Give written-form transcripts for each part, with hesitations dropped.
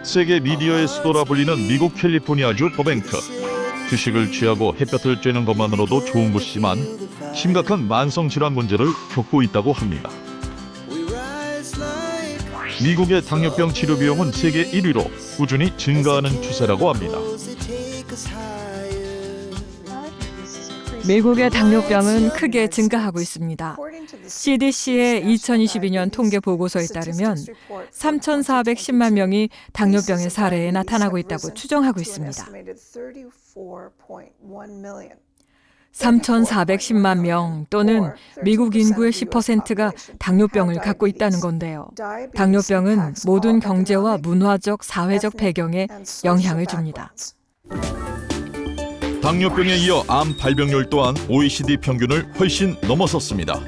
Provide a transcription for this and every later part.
세계 미디어의 수도라 불리는 미국 캘리포니아주 버뱅크. 주식을 취하고 햇볕을 쬐는 것만으로도 좋은 곳이지만 심각한 만성질환 문제를 겪고 있다고 합니다. 미국의 당뇨병 치료 비용은 세계 1위로 꾸준히 증가하는 추세라고 합니다. 미국의 당뇨병은 크게 증가하고 있습니다. CDC의 2022년 통계 보고서에 따르면 3,410만 명이 당뇨병의 사례에 나타나고 있다고 추정하고 있습니다. 3,410만 명 또는 미국 인구의 10%가 당뇨병을 갖고 있다는 건데요. 당뇨병은 모든 경제와 문화적, 사회적 배경에 영향을 줍니다. 당뇨병에 이어 암 발병률 또한 OECD 평균을 훨씬 넘어섰습니다.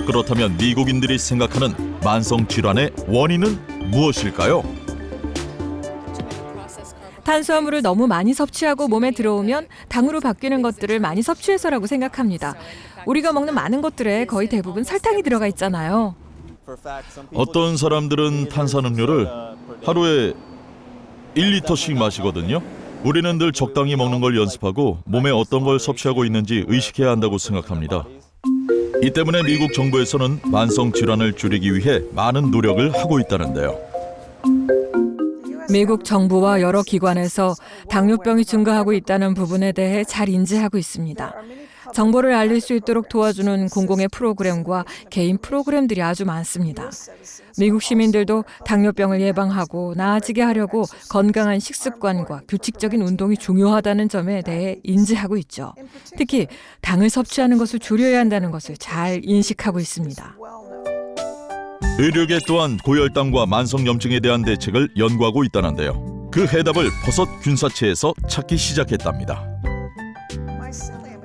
그렇다면 미국인들이 생각하는 만성 질환의 원인은 무엇일까요? 탄수화물을 너무 많이 섭취하고 몸에 들어오면 당으로 바뀌는 것들을 많이 섭취해서라고 생각합니다. 우리가 먹는 많은 것들에 거의 대부분 설탕이 들어가 있잖아요. 어떤 사람들은 탄산음료를 하루에 1리터씩 마시거든요. 우리는 늘 적당히 먹는 걸 연습하고 몸에 어떤 걸 섭취하고 있는지 의식해야 한다고 생각합니다. 이 때문에 미국 정부에서는 만성 질환을 줄이기 위해 많은 노력을 하고 있다는데요. 미국 정부와 여러 기관에서 당뇨병이 증가하고 있다는 부분에 대해 잘 인지하고 있습니다. 정보를 알릴 수 있도록 도와주는 공공의 프로그램과 개인 프로그램들이 아주 많습니다. 미국 시민들도 당뇨병을 예방하고 나아지게 하려고 건강한 식습관과 규칙적인 운동이 중요하다는 점에 대해 인지하고 있죠. 특히 당을 섭취하는 것을 줄여야 한다는 것을 잘 인식하고 있습니다. 의료계 또한 고혈당과 만성염증에 대한 대책을 연구하고 있다는데요. 그 해답을 버섯 균사체에서 찾기 시작했답니다.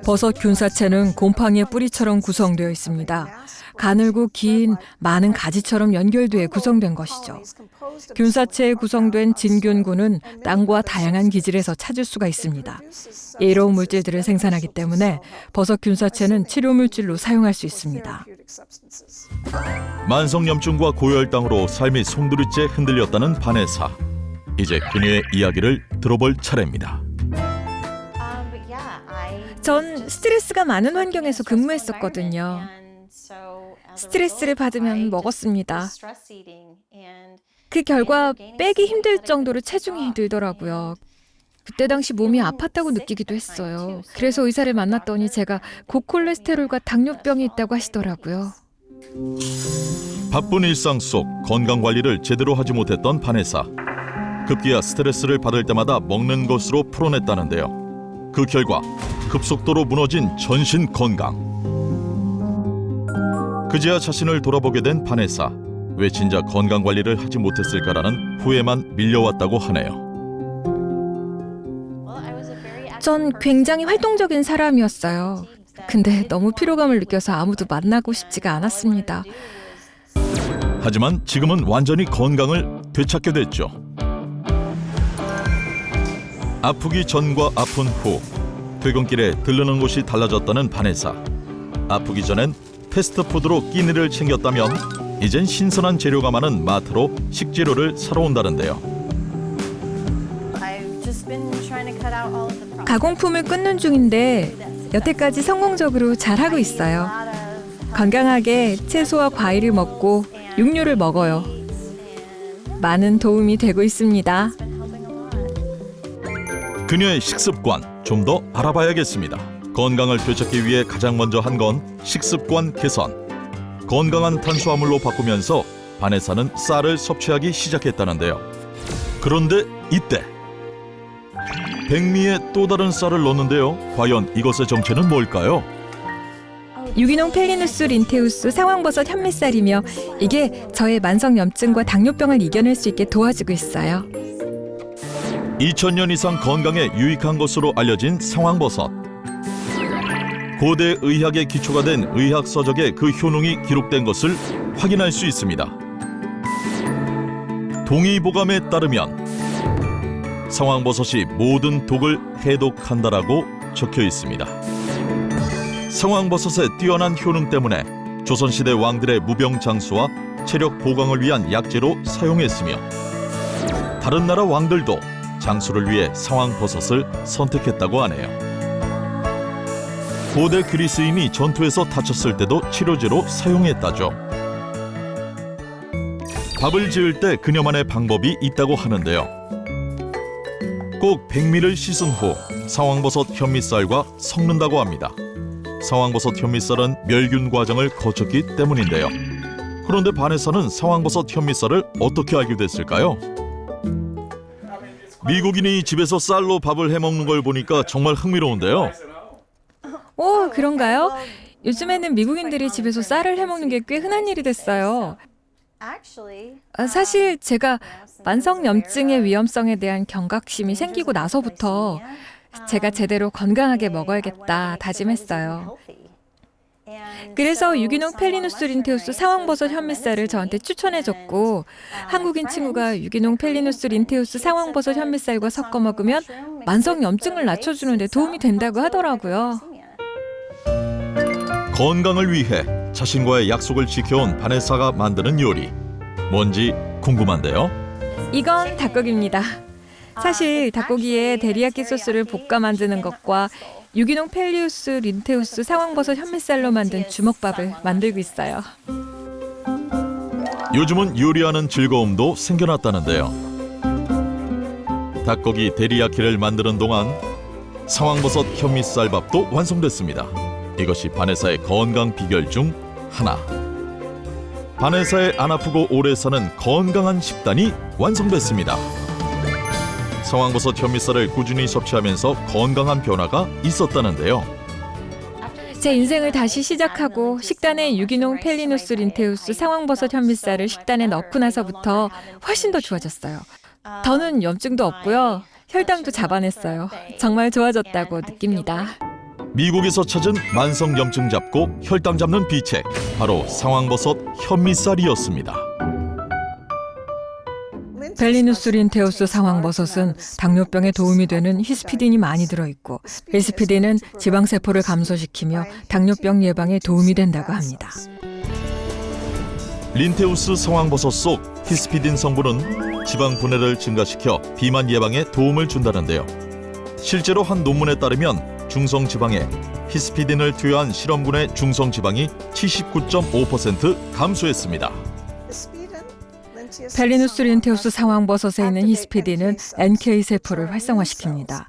버섯 균사체는 곰팡이의 뿌리처럼 구성되어 있습니다. 가늘고 긴 많은 가지처럼 연결돼 구성된 것이죠. 균사체에 구성된 진균군은 땅과 다양한 기질에서 찾을 수가 있습니다. 예로운 물질들을 생산하기 때문에 버섯 균사체는 치료 물질로 사용할 수 있습니다. 만성염증과 고혈당으로 삶이 송두리째 흔들렸다는 바네사. 이제 그녀의 이야기를 들어볼 차례입니다. 전 스트레스가 많은 환경에서 근무했었거든요. 스트레스를 받으면 먹었습니다. 그 결과 빼기 힘들 정도로 체중이 늘더라고요. 그때 당시 몸이 아팠다고 느끼기도 했어요. 그래서 의사를 만났더니 제가 고콜레스테롤과 당뇨병이 있다고 하시더라고요. 바쁜 일상 속 건강 관리를 제대로 하지 못했던 바네사. 급기야 스트레스를 받을 때마다 먹는 것으로 풀어냈다는데요. 그 결과 급속도로 무너진 전신 건강. 그제야 자신을 돌아보게 된 바네사. 왜 진짜 건강 관리를 하지 못했을까라는 후회만 밀려왔다고 하네요. 전 굉장히 활동적인 사람이었어요. 근데 너무 피로감을 느껴서 아무도 만나고 싶지가 않았습니다. 하지만 지금은 완전히 건강을 되찾게 됐죠. 아프기 전과 아픈 후 퇴근길에 들르는 곳이 달라졌다는 바네사. 아프기 전엔 패스트푸드로 끼니를 챙겼다면 이젠 신선한 재료가 많은 마트로 식재료를 사러 온다는데요. 가공품을 끊는 중인데 여태까지 성공적으로 잘하고 있어요. 건강하게 채소와 과일을 먹고 육류를 먹어요. 많은 도움이 되고 있습니다. 그녀의 식습관 좀 더 알아봐야겠습니다. 건강을 되찾기 위해 가장 먼저 한 건 식습관 개선. 건강한 탄수화물로 바꾸면서 바네사는 쌀을 섭취하기 시작했다는데요. 그런데 이때 백미에 또 다른 쌀을 넣었는데요. 과연 이것의 정체는 뭘까요? 유기농 펠리누스 린테우스 상황버섯 현미쌀이며 이게 저의 만성염증과 당뇨병을 이겨낼 수 있게 도와주고 있어요. 2000년 이상 건강에 유익한 것으로 알려진 상황버섯. 고대 의학의 기초가 된 의학 서적에 그 효능이 기록된 것을 확인할 수 있습니다. 동의보감에 따르면 상황버섯이 모든 독을 해독한다라고 적혀 있습니다. 상황버섯의 뛰어난 효능 때문에 조선시대 왕들의 무병장수와 체력 보강을 위한 약재로 사용했으며 다른 나라 왕들도 장수를 위해 상황버섯을 선택했다고 하네요. 고대 그리스인이 전투에서 다쳤을 때도 치료제로 사용했다죠. 밥을 지을 때 그녀만의 방법이 있다고 하는데요. 꼭 백미를 씻은 후 상황버섯 현미쌀과 섞는다고 합니다. 상황버섯 현미쌀은 멸균 과정을 거쳤기 때문인데요. 그런데 반에서는 상황버섯 현미쌀을 어떻게 알게 됐을까요? 미국인이 집에서 쌀로 밥을 해먹는 걸 보니까 정말 흥미로운데요. 오, 그런가요? 요즘에는 미국인들이 집에서 쌀을 해먹는 게 꽤 흔한 일이 됐어요. 사실 제가 만성염증의 위험성에 대한 경각심이 생기고 나서부터 제가 제대로 건강하게 먹어야겠다 다짐했어요. 그래서 유기농 펠리누스 린테우스 상황버섯 현미쌀을 저한테 추천해줬고, 한국인 친구가 유기농 펠리누스 린테우스 상황버섯 현미쌀과 섞어 먹으면 만성염증을 낮춰주는 데 도움이 된다고 하더라고요. 건강을 위해 자신과의 약속을 지켜온 바네사가 만드는 요리, 뭔지 궁금한데요. 이건 닭고기입니다. 사실 닭고기에 데리야끼 소스를 볶아 만드는 것과 유기농 펠리우스 린테우스 상황버섯 현미쌀로 만든 주먹밥을 만들고 있어요. 요즘은 요리하는 즐거움도 생겨났다는데요. 닭고기 데리야끼를 만드는 동안 상황버섯 현미쌀밥도 완성됐습니다. 이것이 바네사의 건강 비결 중 하나. 바네사의 안 아프고 오래 사는 건강한 식단이 완성됐습니다. 상황버섯 현미쌀을 꾸준히 섭취하면서 건강한 변화가 있었다는데요. 제 인생을 다시 시작하고 식단에 유기농 펠리누스 린테우스 상황버섯 현미쌀을 식단에 넣고 나서부터 훨씬 더 좋아졌어요. 더는 염증도 없고요. 혈당도 잡아냈어요. 정말 좋아졌다고 느낍니다. 미국에서 찾은 만성염증 잡고 혈당 잡는 비책, 바로 상황버섯 현미쌀이었습니다. 펠리누스 린테우스 상황버섯은 당뇨병에 도움이 되는 히스피딘이 많이 들어있고, 히스피딘은 지방세포를 감소시키며 당뇨병 예방에 도움이 된다고 합니다. 린테우스 상황버섯 속 히스피딘 성분은 지방 분해를 증가시켜 비만 예방에 도움을 준다는데요. 실제로 한 논문에 따르면 중성지방에 히스피딘을 투여한 실험군의 중성지방이 79.5% 감소했습니다. 펠리누스 린테우스 상황버섯에 있는 히스피딘은 NK세포를 활성화시킵니다.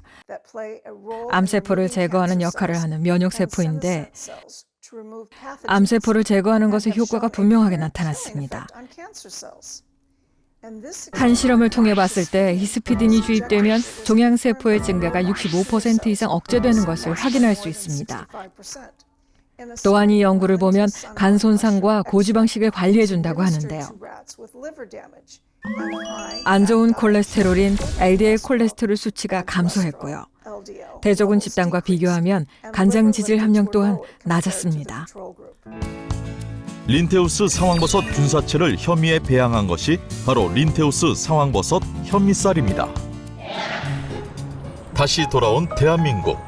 암세포를 제거하는 역할을 하는 면역세포인데, 암세포를 제거하는 것의 효과가 분명하게 나타났습니다. 한 실험을 통해 봤을 때 히스피딘이 주입되면 종양세포의 증가가 65% 이상 억제되는 것을 확인할 수 있습니다. 또한 이 연구를 보면 간 손상과 고지방식을 관리해준다고 하는데요. 안 좋은 콜레스테롤인 LDL 콜레스테롤 수치가 감소했고요. 대조군 집단과 비교하면 간장 지질 함량 또한 낮았습니다. 린테우스 상황버섯 균사체를 현미에 배양한 것이 바로 린테우스 상황버섯 현미쌀입니다. 다시 돌아온 대한민국.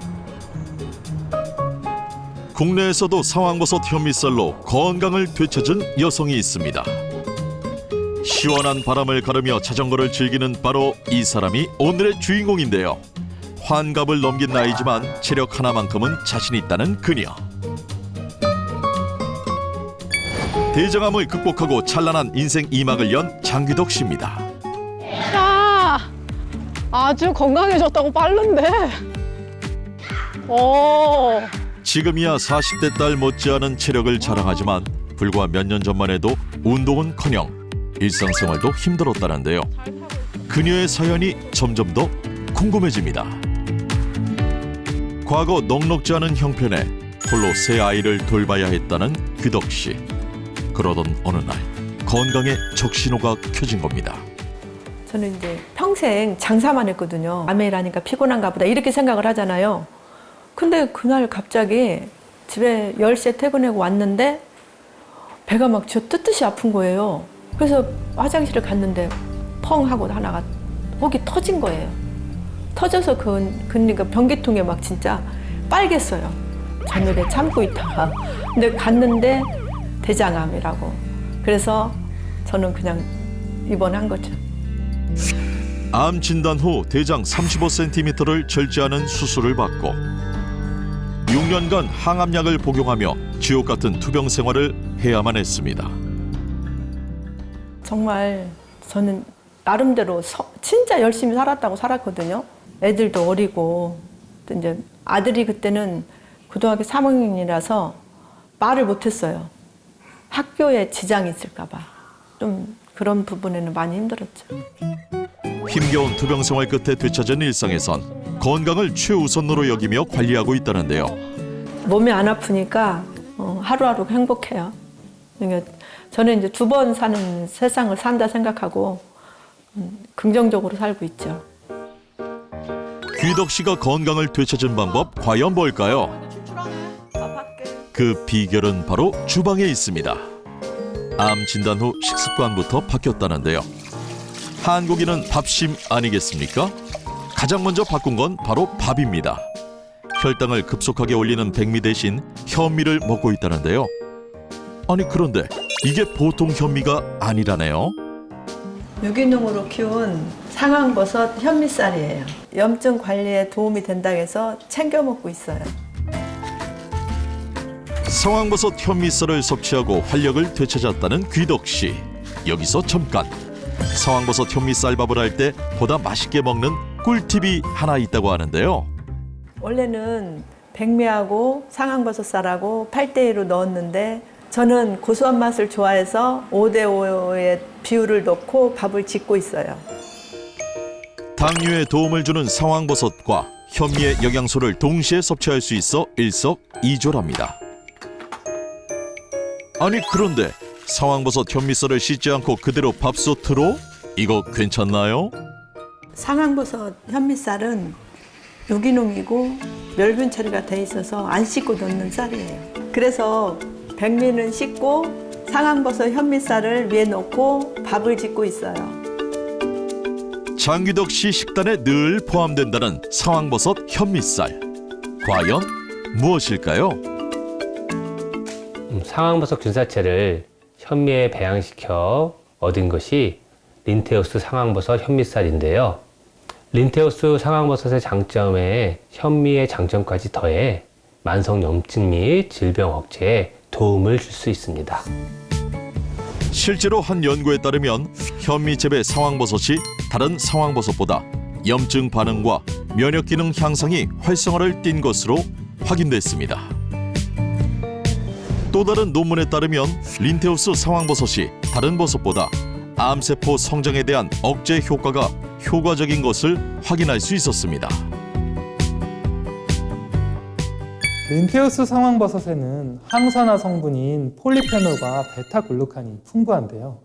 국내에서도 상황버섯 현미쌀로 건강을 되찾은 여성이 있습니다. 시원한 바람을 가르며 자전거를 즐기는 바로 이 사람이 오늘의 주인공인데요. 환갑을 넘긴 나이지만 체력 하나만큼은 자신 있다는 그녀. 대장암을 극복하고 찬란한 인생 2막을 연 장규덕 씨입니다. 야, 아주 건강해졌다고 빠른데. 오. 지금이야 40대 딸 못지않은 체력을 자랑하지만 불과 몇 년 전만 해도 운동은커녕 일상생활도 힘들었다는데요. 그녀의 사연이 점점 더 궁금해집니다. 과거 넉넉지 않은 형편에 홀로 세 아이를 돌봐야 했다는 규덕 씨. 그러던 어느 날 건강에 적신호가 켜진 겁니다. 저는 이제 평생 장사만 했거든요. 밤에 일하니까 피곤한가 보다 이렇게 생각을 하잖아요. 근데 그날 갑자기 집에 10시에 퇴근하고 왔는데 배가 막 저 뜨뜻이 아픈 거예요. 그래서 화장실을 갔는데 펑 하고 하나가 혹이 터진 거예요. 터져서 그러니까 변기통에 막 진짜 빨갰어요. 저녁에 참고 있다가. 근데 갔는데 대장암이라고. 그래서 저는 그냥 입원한 거죠. 암 진단 후 대장 35cm를 절제하는 수술을 받고 6년간 항암약을 복용하며 지옥 같은 투병 생활을 해야만 했습니다. 정말 저는 나름대로 진짜 열심히 살았다고 살았거든요. 애들도 어리고 또 이제 아들이 그때는 고등학교 3학년이라서 말을 못했어요. 학교에 지장이 있을까 봐. 좀 그런 부분에는 많이 힘들었죠. 힘겨운 투병 생활 끝에 되찾은 일상에선 건강을 최우선으로 여기며 관리하고 있다는데요. 몸이 안 아프니까 하루하루 행복해요. 그러니까 저는 이제 2번 사는 세상을 산다 생각하고 긍정적으로 살고 있죠. 귀덕 씨가 건강을 되찾은 방법 과연 뭘까요? 그 비결은 바로 주방에 있습니다. 암 진단 후 식습관부터 바뀌었다는데요. 한국인은 밥심 아니겠습니까? 가장 먼저 바꾼 건 바로 밥입니다. 혈당을 급속하게 올리는 백미 대신 현미를 먹고 있다는데요. 아니 그런데 이게 보통 현미가 아니라네요. 유기농으로 키운 상황버섯 현미쌀이에요. 염증 관리에 도움이 된다고 해서 챙겨 먹고 있어요. 상황버섯 현미쌀을 섭취하고 활력을 되찾았다는 귀덕 씨. 여기서 잠깐. 상황버섯 현미쌀밥을 할 때 보다 맛있게 먹는 꿀팁이 하나 있다고 하는데요. 원래는 백미하고 상황버섯쌀하고 8대1로 넣었는데 저는 고소한 맛을 좋아해서 5대5의 비율을 넣고 밥을 짓고 있어요. 당뇨에 도움을 주는 상황버섯과 현미의 영양소를 동시에 섭취할 수 있어 일석이조랍니다. 아니 그런데 상황버섯 현미쌀을 씻지 않고 그대로 밥솥으로? 이거 괜찮나요? 상황버섯 현미쌀은 유기농이고 멸균 처리가 돼 있어서 안 씻고 넣는 쌀이에요. 그래서 백미는 씻고 상황버섯 현미쌀을 위에 넣고 밥을 짓고 있어요. 장귀덕 씨 식단에 늘 포함된다는 상황버섯 현미쌀. 과연 무엇일까요? 상황버섯 균사체를 현미에 배양시켜 얻은 것이 린테우스 상황버섯 현미쌀인데요. 린테우스 상황버섯의 장점에 현미의 장점까지 더해 만성 염증 및 질병 억제에 도움을 줄 수 있습니다. 실제로 한 연구에 따르면 현미재배 상황버섯이 다른 상황버섯보다 염증 반응과 면역 기능 향상이 활성화를 띈 것으로 확인됐습니다. 또 다른 논문에 따르면 린테우스 상황버섯이 다른 버섯보다 암세포 성장에 대한 억제 효과가 효과적인 것을 확인할 수 있었습니다. 린테우스 상황버섯에는 항산화 성분인 폴리페놀과 베타글루칸이 풍부한데요.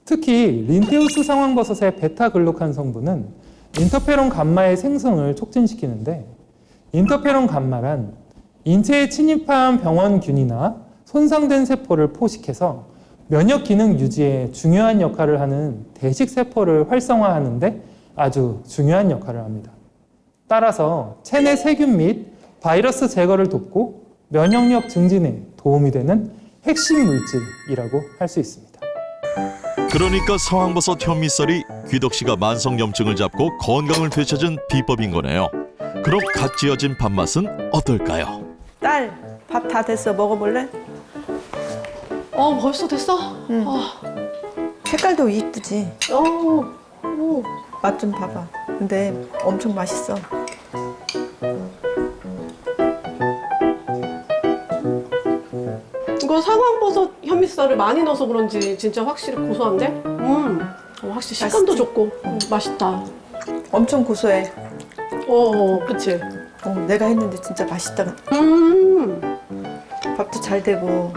특히 린테우스 상황버섯의 베타글루칸 성분은 인터페론 감마의 생성을 촉진시키는데, 인터페론 감마란 인체에 침입한 병원균이나 손상된 세포를 포식해서 면역 기능 유지에 중요한 역할을 하는 대식 세포를 활성화하는 데 아주 중요한 역할을 합니다. 따라서 체내 세균 및 바이러스 제거를 돕고 면역력 증진에 도움이 되는 핵심 물질이라고 할 수 있습니다. 그러니까 상황버섯 현미쌀이 귀덕 씨가 만성 염증을 잡고 건강을 되찾은 비법인 거네요. 그럼 갓 지어진 밥맛은 어떨까요? 딸, 밥 다 됐어. 먹어볼래? 벌써 됐어? 응. 색깔도 이쁘지? 맛 좀 봐봐. 근데 엄청 맛있어. 이거 상황버섯 현미쌀을 많이 넣어서 그런지 진짜 확실히 고소한데? 확실히 식감도 맛있지? 좋고 맛있다. 엄청 고소해. 그치? 내가 했는데 진짜 맛있다. 밥도 잘 되고.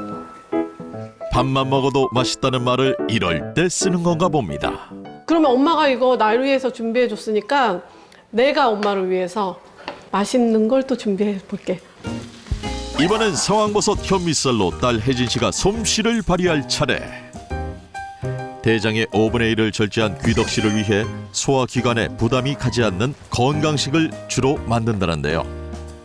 밥만 먹어도 맛있다는 말을 이럴 때 쓰는 건가 봅니다. 그러면 엄마가 이거 날 위해서 준비해 줬으니까 내가 엄마를 위해서 맛있는 걸 또 준비해 볼게. 이번엔 상황버섯 현미쌀로 딸 혜진 씨가 솜씨를 발휘할 차례. 대장의 5분의 1을 절제한 귀덕 씨를 위해 소화기관에 부담이 가지 않는 건강식을 주로 만든다는데요.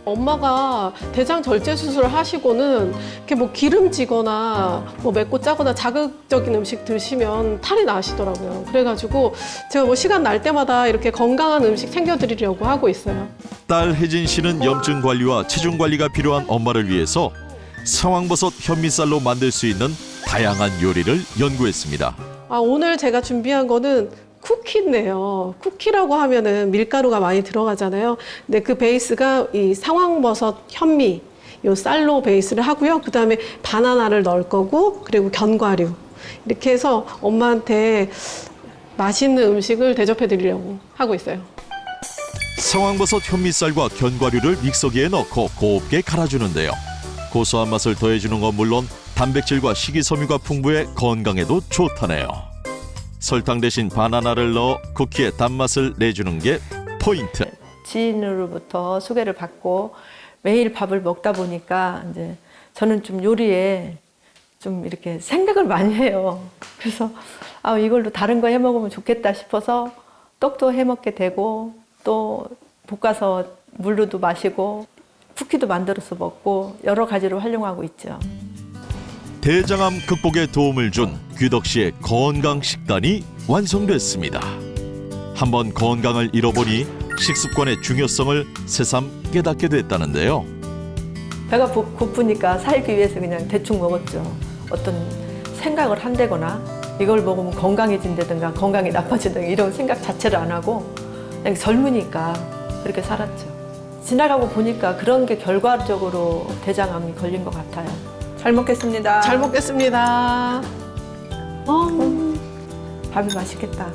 엄마가 대장 절제 수술을 하시고는 이렇게 뭐 기름지거나 뭐 맵고 짜거나 자극적인 음식 드시면 탈이 나시더라고요. 그래가지고 제가 뭐 시간 날 때마다 이렇게 건강한 음식 챙겨드리려고 하고 있어요. 딸 혜진 씨는 염증 관리와 체중 관리가 필요한 엄마를 위해서 상황버섯 현미쌀로 만들 수 있는 다양한 요리를 연구했습니다. 오늘 제가 준비한 거는 쿠키인데요. 쿠키라고 하면은 밀가루가 많이 들어가잖아요. 근데 그 베이스가 이 상황버섯 현미, 요 쌀로 베이스를 하고요. 그 다음에 바나나를 넣을 거고, 그리고 견과류. 이렇게 해서 엄마한테 맛있는 음식을 대접해 드리려고 하고 있어요. 상황버섯 현미쌀과 견과류를 믹서기에 넣고 곱게 갈아주는데요. 고소한 맛을 더해주는 건 물론 단백질과 식이섬유가 풍부해 건강에도 좋다네요. 설탕 대신 바나나를 넣어 쿠키의 단맛을 내주는 게 포인트. 지인으로부터 소개를 받고 매일 밥을 먹다 보니까 이제 저는 좀 요리에 좀 이렇게 생각을 많이 해요. 그래서 이걸로 다른 거 해 먹으면 좋겠다 싶어서 떡도 해 먹게 되고 또 볶아서 물로도 마시고 쿠키도 만들어서 먹고 여러 가지로 활용하고 있죠. 대장암 극복에 도움을 준 귀덕 씨의 건강 식단이 완성됐습니다. 한번 건강을 잃어보니 식습관의 중요성을 새삼 깨닫게 됐다는데요. 배가 고프니까 살기 위해서 그냥 대충 먹었죠. 어떤 생각을 한다거나 이걸 먹으면 건강해진다든가 건강이 나빠진다든가 이런 생각 자체를 안 하고 그냥 젊으니까 그렇게 살았죠. 지나가고 보니까 그런 게 결과적으로 대장암이 걸린 것 같아요. 잘 먹겠습니다. 잘 먹겠습니다. 밥이 맛있겠다.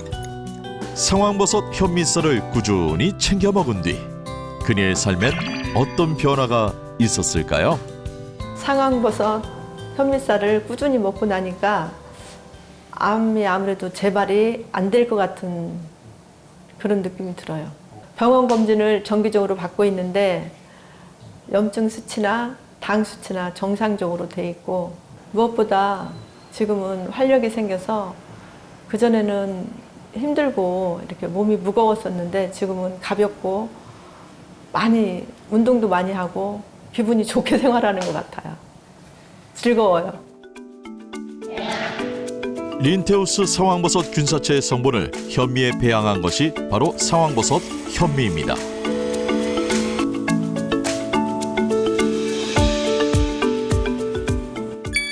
상황버섯 현미쌀을 꾸준히 챙겨 먹은 뒤 그녀의 삶엔 어떤 변화가 있었을까요? 상황버섯 현미쌀을 꾸준히 먹고 나니까 암이 아무래도 재발이 안 될 것 같은 그런 느낌이 들어요. 병원 검진을 정기적으로 받고 있는데 염증 수치나 당 수치나 정상적으로 돼 있고 무엇보다 지금은 활력이 생겨서 그전에는 힘들고 이렇게 몸이 무거웠었는데 지금은 가볍고 많이 운동도 많이 하고 기분이 좋게 생활하는 것 같아요. 즐거워요. 린테우스 상황버섯 균사체의 성분을 현미에 배양한 것이 바로 상황버섯 현미입니다.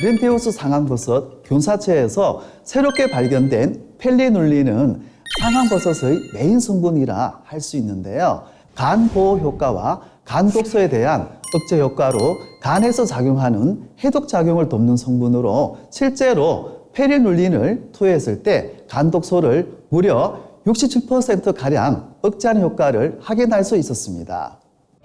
린테우스 상황버섯 균사체에서 새롭게 발견된 펠리눌린은 상황버섯의 메인 성분이라 할 수 있는데요. 간 보호 효과와 간 독소에 대한 억제 효과로 간에서 작용하는 해독 작용을 돕는 성분으로 실제로 페리눌린을 투여했을 때 간 독소를 무려 67%가량 억제하는 효과를 확인할 수 있었습니다.